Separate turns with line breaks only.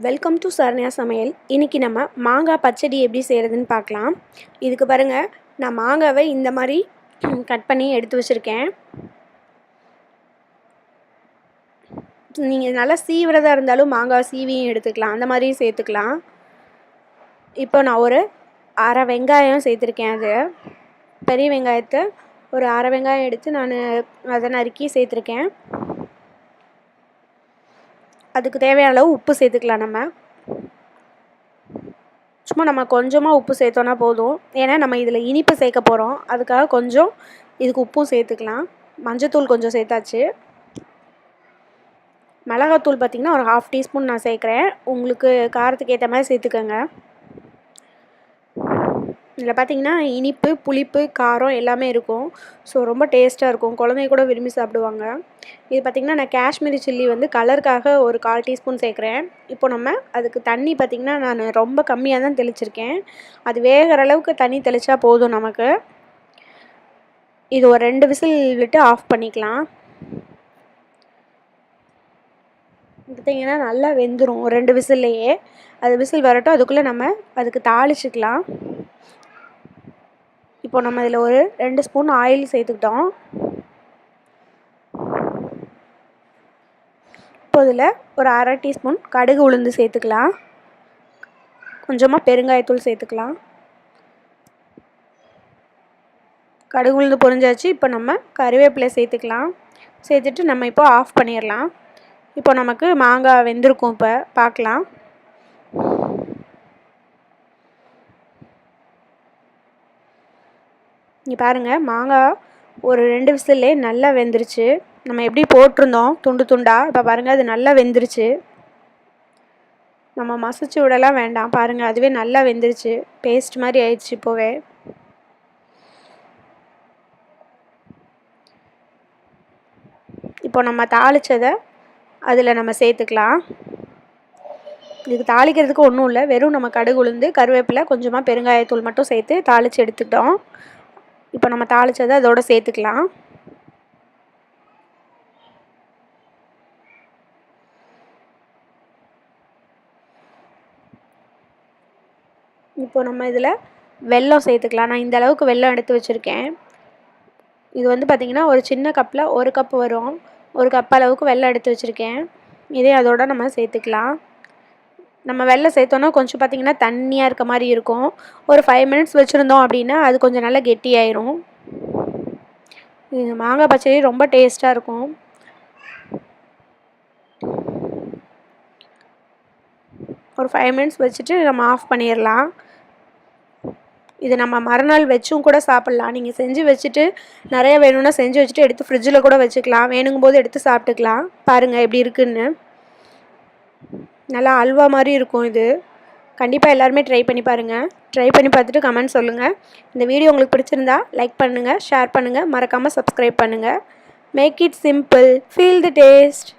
Welcome to Saranya சமையல். இன்றைக்கி நம்ம மாங்காய் பச்சடி எப்படி செய்கிறதுன்னு பார்க்கலாம். இதுக்கு பாருங்கள், நான் மாங்காவை இந்த மாதிரி கட் பண்ணி எடுத்து வச்சுருக்கேன். நீங்கள் நல்லா சீவிரதாக இருந்தாலும் மாங்காய் சீவியும் எடுத்துக்கலாம், அந்த மாதிரியும் சேர்த்துக்கலாம். இப்போ நான் ஒரு அரை வெங்காயம் சேர்த்துருக்கேன். அது பெரிய வெங்காயத்தை ஒரு அரை வெங்காயம் எடுத்து நான் அதை நறுக்கி சேர்த்துருக்கேன். அதுக்கு தேவையான அளவு உப்பு சேர்த்துக்கலாம். நம்ம கொஞ்சமாக உப்பு சேர்த்தோன்னா போதும். ஏன்னா நம்ம இதில் இனிப்பு சேர்க்க போகிறோம், அதுக்காக கொஞ்சம் இதுக்கு உப்பும் சேர்த்துக்கலாம். மஞ்சத்தூள் கொஞ்சம் சேர்த்தாச்சு. மிளகாத்தூள் பார்த்திங்கன்னா ஒரு 1/2 டீஸ்பூன் நான் சேர்க்குறேன். உங்களுக்கு காரத்துக்கு ஏற்ற மாதிரி சேர்த்துக்கோங்க. இதில் பார்த்திங்கன்னா இனிப்பு, புளிப்பு, காரம் எல்லாமே இருக்கும். ஸோ ரொம்ப டேஸ்ட்டாக இருக்கும், குழந்தைங்க கூட விரும்பி சாப்பிடுவாங்க. இது பார்த்திங்கன்னா நான் காஷ்மீரி சில்லி கலருக்காக ஒரு 1/4 டீஸ்பூன் சேர்க்குறேன். இப்போ நம்ம அதுக்கு தண்ணி பார்த்திங்கன்னா நான் ரொம்ப கம்மியாக தான் தெளிச்சிருக்கேன். அது வேகிற அளவுக்கு தண்ணி தெளித்தா போதும் நமக்கு. இது ஒரு 2 விசில் விட்டு ஆஃப் பண்ணிக்கலாம். பார்த்திங்கன்னா நல்லா வெந்துடும் 2 விசில்லையே. அது விசில் வரட்டும், அதுக்குள்ளே நம்ம அதுக்கு தாளிச்சிக்கலாம். இப்போ நம்ம இதில் ஒரு 2 ஸ்பூன் ஆயில் சேர்த்துக்கிட்டோம். இப்போ இதில் ஒரு அரை டீஸ்பூன் கடுகு உளுந்து சேர்த்துக்கலாம். கொஞ்சமாக பெருங்காயத்தூள் சேர்த்துக்கலாம். கடுகு உளுந்து பொரிஞ்சாச்சு. இப்போ நம்ம கறிவேப்பிலை சேர்த்துக்கலாம். சேர்த்துட்டு நம்ம இப்போ ஆஃப் பண்ணிடலாம். இப்போ நமக்கு மாங்காய் வெந்திருக்கும். இப்போ பார்க்கலாம். இங்கே பாருங்கள், மாங்காய் ஒரு 2 விசில்லே நல்லா வெந்துருச்சு. நம்ம எப்படி போட்டிருந்தோம் துண்டு துண்டாக, இப்போ பாருங்கள் அது நல்லா வெந்துருச்சு. நம்ம மசிச்சு விடலாம் வேண்டாம். பாருங்கள், அதுவே நல்லா வெந்துருச்சு. பேஸ்ட் மாதிரி ஆயிடுச்சு. இப்போவே இப்போ நம்ம தாளித்ததை அதில் நம்ம சேர்த்துக்கலாம். இதுக்கு தாளிக்கிறதுக்கு ஒன்றும் இல்லை, வெறும் நம்ம கடுகு உளுந்து கருவேப்பிலை கொஞ்சமாக பெருங்காயத்தூள் மட்டும் சேர்த்து தாளித்து எடுத்துக்கிட்டோம். இப்போ நம்ம தாளித்ததை அதோடு சேர்த்துக்கலாம். இப்போ நம்ம இதில் வெல்லம் சேர்த்துக்கலாம். நான் இந்த அளவுக்கு வெல்லம் எடுத்து வச்சுருக்கேன். இது பார்த்திங்கன்னா ஒரு சின்ன கப்பில் 1 கப் வரும். 1 கப் அளவுக்கு வெல்லம் எடுத்து வச்சுருக்கேன். இதே அதோட நம்ம சேர்த்துக்கலாம். நம்ம வெல்லம் சேர்த்தோன்னா கொஞ்சம் பார்த்திங்கன்னா தண்ணியாக இருக்க மாதிரி இருக்கும். ஒரு 5 மினிட்ஸ் வச்சுருந்தோம் அப்படின்னா அது கொஞ்சம் நல்லா கெட்டியாயிரும். இது மாங்காய் பச்சடி ரொம்ப டேஸ்ட்டாக இருக்கும். ஒரு 5 மினிட்ஸ் வச்சுட்டு நம்ம ஆஃப் பண்ணிடலாம். இது நம்ம மறுநாள் வச்சும் கூட சாப்பிட்லாம். நீங்கள் செஞ்சு வச்சுட்டு நிறைய வேணும்னா செஞ்சு வச்சுட்டு எடுத்து ஃப்ரிட்ஜில் கூட வச்சுக்கலாம். வேணுங்கும்போது எடுத்து சாப்பிட்டுக்கலாம். பாருங்கள் எப்படி இருக்குன்னு. நல்லா அல்வா மாதிரி இருக்கும். இது கண்டிப்பாக எல்லாருமே ட்ரை பண்ணி பாருங்கள். ட்ரை பண்ணி பார்த்துட்டு கமெண்ட் சொல்லுங்கள். இந்த வீடியோ உங்களுக்கு பிடிச்சிருந்தா லைக் பண்ணுங்கள், ஷேர் பண்ணுங்கள், மறக்காமல் சப்ஸ்கிரைப் பண்ணுங்கள். Make it simple, feel the taste.